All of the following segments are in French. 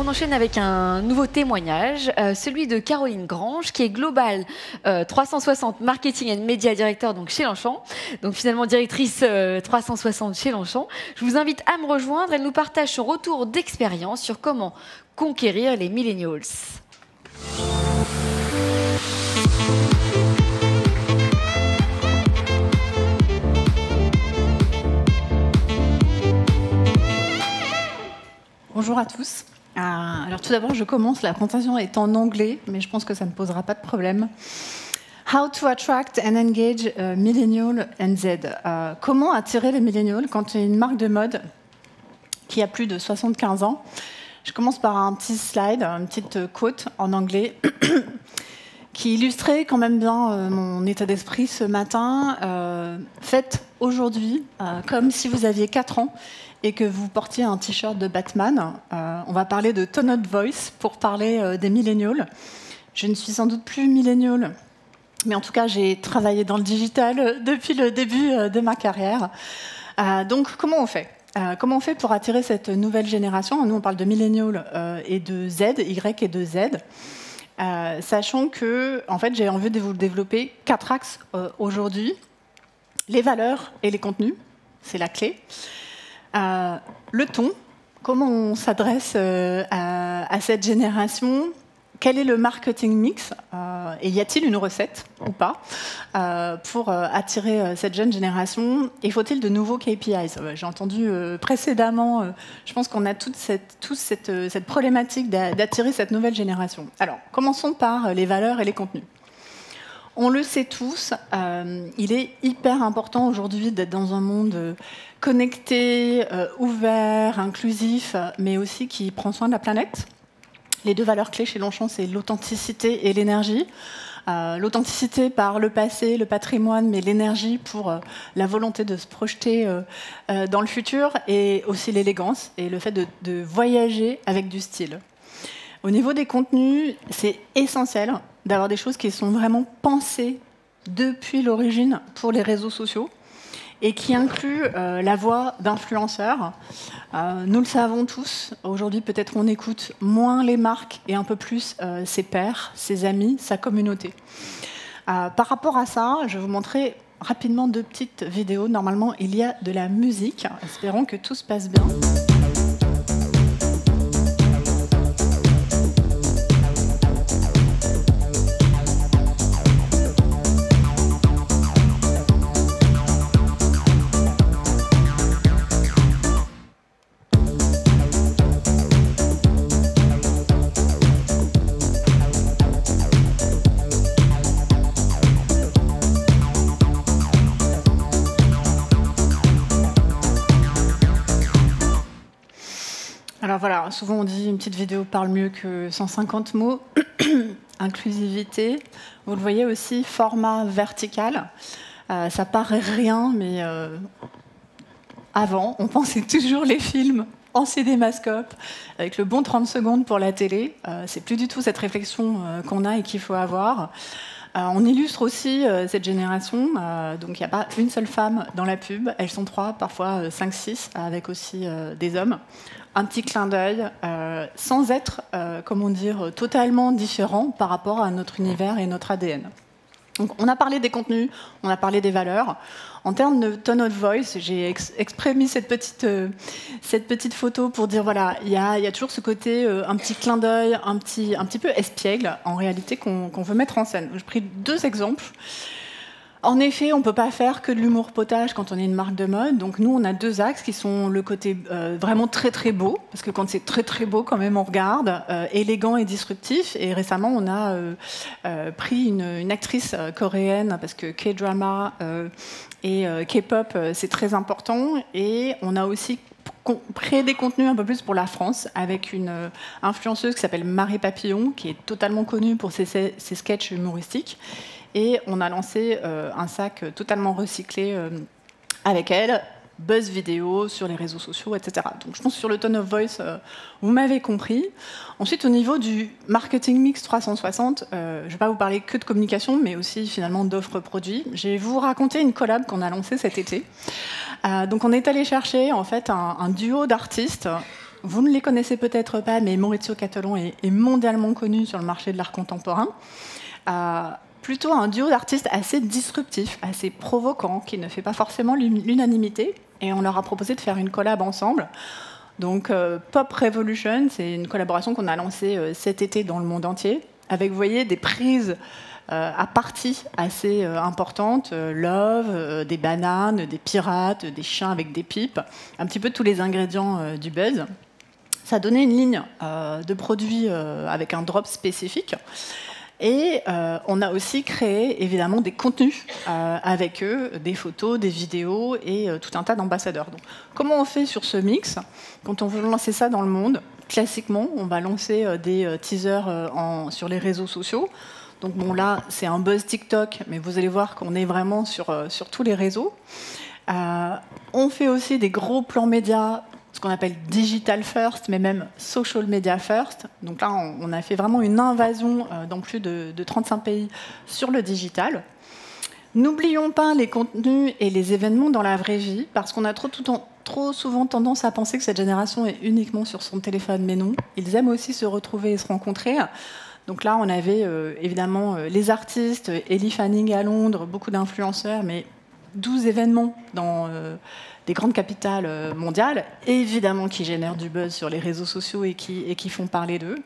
enchaîne avec un nouveau témoignage, celui de Caroline Grange, qui est Global 360 Marketing and Media Director donc chez Longchamp, donc finalement directrice 360 chez Longchamp. Je vous invite à me rejoindre. Elle nous partage son retour d'expérience sur comment conquérir les millennials. Bonjour à tous. Alors tout d'abord, je commence, la présentation est en anglais, mais je pense que ça ne posera pas de problème. How to attract and engage millennial and Z. Comment attirer les millennials quand tu es une marque de mode qui a plus de 75 ans. Je commence par un petit slide, une petite quote en anglais qui illustrait quand même bien mon état d'esprit ce matin. Faites aujourd'hui comme si vous aviez 4 ans et que vous portiez un t-shirt de Batman. On va parler de tone of voice pour parler des millennials. Je ne suis sans doute plus millennial, mais en tout cas, j'ai travaillé dans le digital depuis le début de ma carrière. Donc, comment on fait ? Comment on fait pour attirer cette nouvelle génération ? Nous, on parle de millennials et de Z, Y et de Z. Sachant que, en fait, j'ai envie de vous développer 4 axes aujourd'hui. Les valeurs et les contenus, c'est la clé. Le ton, comment on s'adresse à cette génération, quel est le marketing mix et y a-t-il une recette ou pas pour attirer cette jeune génération et faut-il de nouveaux KPIs? J'ai entendu précédemment, je pense qu'on a tous cette problématique d'attirer cette nouvelle génération. Alors, commençons par les valeurs et les contenus. On le sait tous, il est hyper important aujourd'hui d'être dans un monde connecté, ouvert, inclusif, mais aussi qui prend soin de la planète. Les 2 valeurs clés chez Longchamp, c'est l'authenticité et l'énergie. L'authenticité par le passé, le patrimoine, mais l'énergie pour la volonté de se projeter dans le futur, et aussi l'élégance et le fait de voyager avec du style. Au niveau des contenus, c'est essentiel d'avoir des choses qui sont vraiment pensées depuis l'origine pour les réseaux sociaux et qui incluent la voix d'influenceurs. Nous le savons tous, aujourd'hui peut-être on écoute moins les marques et un peu plus ses pairs, ses amis, sa communauté. Par rapport à ça, je vais vous montrer rapidement 2 petites vidéos. Normalement, il y a de la musique. Espérons que tout se passe bien. Alors voilà, souvent on dit une petite vidéo parle mieux que 150 mots. Inclusivité, vous le voyez aussi, format vertical. Ça paraît rien, mais avant, on pensait toujours les films en cinémascope, avec le bon 30 secondes pour la télé. C'est plus du tout cette réflexion qu'on a et qu'il faut avoir. On illustre aussi cette génération, donc il n'y a pas une seule femme dans la pub, elles sont 3, parfois 5, 6, avec aussi des hommes. Un petit clin d'œil, sans être, comment dire, totalement différent par rapport à notre univers et notre ADN. Donc, on a parlé des contenus, on a parlé des valeurs. En termes de tone of voice, j'ai exprès mis cette petite photo pour dire, voilà, il y a toujours ce côté, un petit clin d'œil, un petit peu espiègle, en réalité, qu'on veut mettre en scène. J'ai pris 2 exemples. En effet, on ne peut pas faire que de l'humour potage quand on est une marque de mode. Donc nous, on a 2 axes qui sont le côté vraiment très très beau, parce que quand c'est très très beau, quand même, on regarde, élégant et disruptif. Et récemment, on a pris une actrice coréenne, parce que K-drama et K-pop, c'est très important. Et on a aussi créé des contenus un peu plus pour la France, avec une influenceuse qui s'appelle Marie Papillon, qui est totalement connue pour ses sketchs humoristiques. Et on a lancé un sac totalement recyclé avec elle, buzz vidéo sur les réseaux sociaux, etc. Donc je pense que sur le tone of voice, vous m'avez compris. Ensuite, au niveau du marketing mix 360, je ne vais pas vous parler que de communication, mais aussi finalement d'offres produits. Je vais vous raconter une collab qu'on a lancée cet été. Donc on est allé chercher en fait un duo d'artistes Vous ne les connaissez peut-être pas, mais Maurizio Cattelan est mondialement connu sur le marché de l'art contemporain. Plutôt un duo d'artistes assez disruptif, assez provoquant, qui ne fait pas forcément l'unanimité. Et on leur a proposé de faire une collab ensemble. Donc Pop Revolution, c'est une collaboration qu'on a lancée cet été dans le monde entier, avec, vous voyez, des prises à partie assez importantes, love, des bananes, des pirates, des chiens avec des pipes, un petit peu tous les ingrédients du buzz. Ça a donné une ligne de produits avec un drop spécifique. Et on a aussi créé évidemment des contenus avec eux, des photos, des vidéos et tout un tas d'ambassadeurs. Donc, comment on fait sur ce mix? Quand on veut lancer ça dans le monde, classiquement, on va lancer des teasers sur les réseaux sociaux. Donc bon, là, c'est un buzz TikTok, mais vous allez voir qu'on est vraiment sur tous les réseaux. On fait aussi des gros plans médias, ce qu'on appelle digital first, mais même social media first. Donc là, on a fait vraiment une invasion dans plus de 35 pays sur le digital. N'oublions pas les contenus et les événements dans la vraie vie, parce qu'on a trop souvent tendance à penser que cette génération est uniquement sur son téléphone, mais non. Ils aiment aussi se retrouver et se rencontrer. Donc là, on avait évidemment les artistes, Ellie Fanning à Londres, beaucoup d'influenceurs, mais 12 événements dans des grandes capitales mondiales, évidemment qui génèrent du buzz sur les réseaux sociaux et qui font parler d'eux.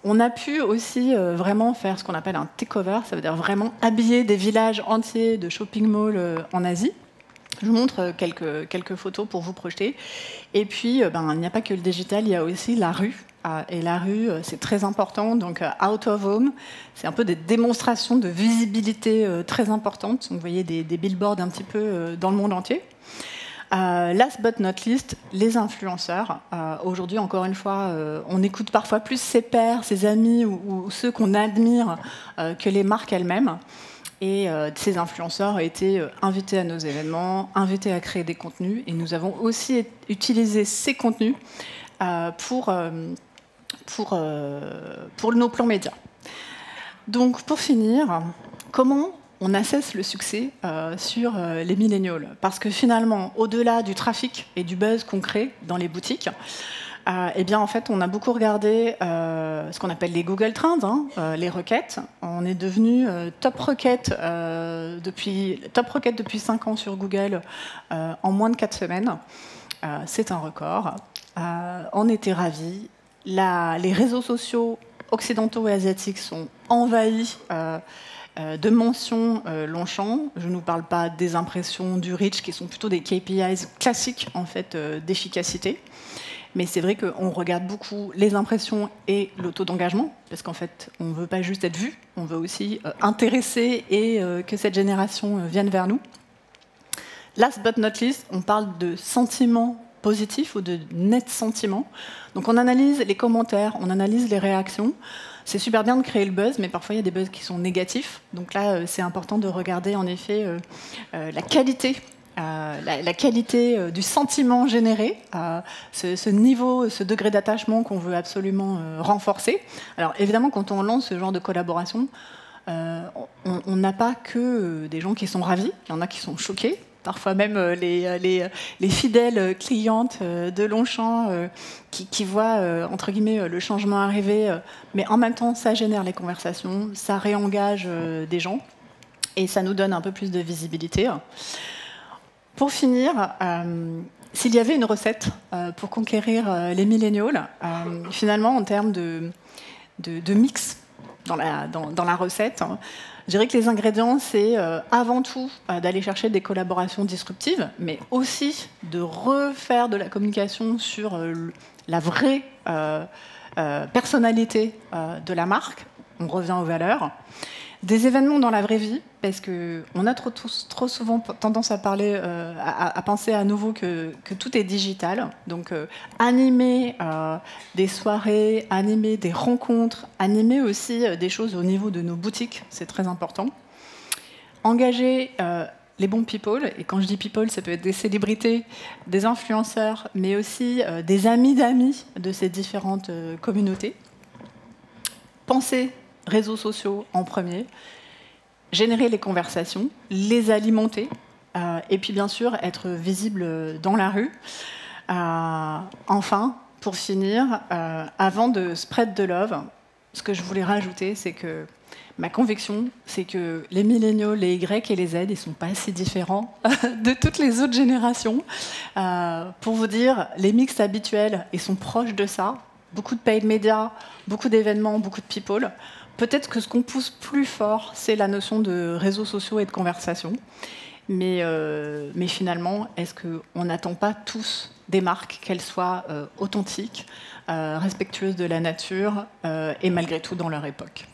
On a pu aussi vraiment faire ce qu'on appelle un takeover, ça veut dire vraiment habiller des villages entiers de shopping malls en Asie. Je vous montre quelques photos pour vous projeter. Et puis, il n'y a pas que le digital, il y a aussi la rue. Et la rue, c'est très important. Donc, out of home, c'est un peu des démonstrations de visibilité très importantes. Donc, vous voyez des billboards un petit peu dans le monde entier. Last but not least, les influenceurs. Aujourd'hui, encore une fois, on écoute parfois plus ses pairs, ses amis ou ceux qu'on admire que les marques elles-mêmes. Et ces influenceurs ont été invités à nos événements, invités à créer des contenus. Et nous avons aussi utilisé ces contenus pour nos plans médias. Donc, pour finir, comment on assesse le succès sur les millennials? Parce que finalement, au-delà du trafic et du buzz qu'on crée dans les boutiques, eh bien, en fait, on a beaucoup regardé ce qu'on appelle les Google Trends, les requêtes. On est devenu top requête depuis 5 ans sur Google en moins de 4 semaines. C'est un record. On était ravis. Les réseaux sociaux occidentaux et asiatiques sont envahis de mentions Longchamp. Je ne vous parle pas des impressions du reach, qui sont plutôt des KPIs classiques en fait, d'efficacité. Mais c'est vrai qu'on regarde beaucoup les impressions et le taux d'engagement, parce qu'en fait, on ne veut pas juste être vu, on veut aussi intéresser et que cette génération vienne vers nous. Last but not least, on parle de sentiments positifs ou de net sentiments. Donc on analyse les commentaires, on analyse les réactions. C'est super bien de créer le buzz, mais parfois il y a des buzz qui sont négatifs. Donc là, c'est important de regarder en effet la qualité. La qualité du sentiment généré, ce niveau, ce degré d'attachement qu'on veut absolument renforcer. Alors évidemment, quand on lance ce genre de collaboration, on n'a pas que des gens qui sont ravis, il y en a qui sont choqués. Parfois même les fidèles clientes de Longchamp qui voient, entre guillemets, le changement arriver, mais en même temps, ça génère les conversations, ça réengage des gens, et ça nous donne un peu plus de visibilité. Pour finir, s'il y avait une recette pour conquérir les millennials, finalement, en termes de mix dans la recette, je dirais que les ingrédients, c'est avant tout d'aller chercher des collaborations disruptives, mais aussi de refaire de la communication sur la vraie personnalité de la marque. On revient aux valeurs. Des événements dans la vraie vie, parce qu'on a trop souvent tendance à penser à nouveau que tout est digital. Donc, animer des soirées, animer des rencontres, animer aussi des choses au niveau de nos boutiques, c'est très important. Engager les bons people, et quand je dis people, ça peut être des célébrités, des influenceurs, mais aussi des amis d'amis de ces différentes communautés. Penser réseaux sociaux en premier, générer les conversations, les alimenter, et puis bien sûr être visible dans la rue. Enfin, pour finir, avant de spread the love, ce que je voulais rajouter, c'est que ma conviction, c'est que les milléniaux, les Y et les Z, ils ne sont pas si différents de toutes les autres générations. Pour vous dire, les mix habituels, ils sont proches de ça. Beaucoup de paid media, beaucoup d'événements, beaucoup de people. Peut-être que ce qu'on pousse plus fort, c'est la notion de réseaux sociaux et de conversation. Mais finalement, est-ce qu'on n'attend pas tous des marques, qu'elles soient authentiques, respectueuses de la nature et malgré tout dans leur époque ?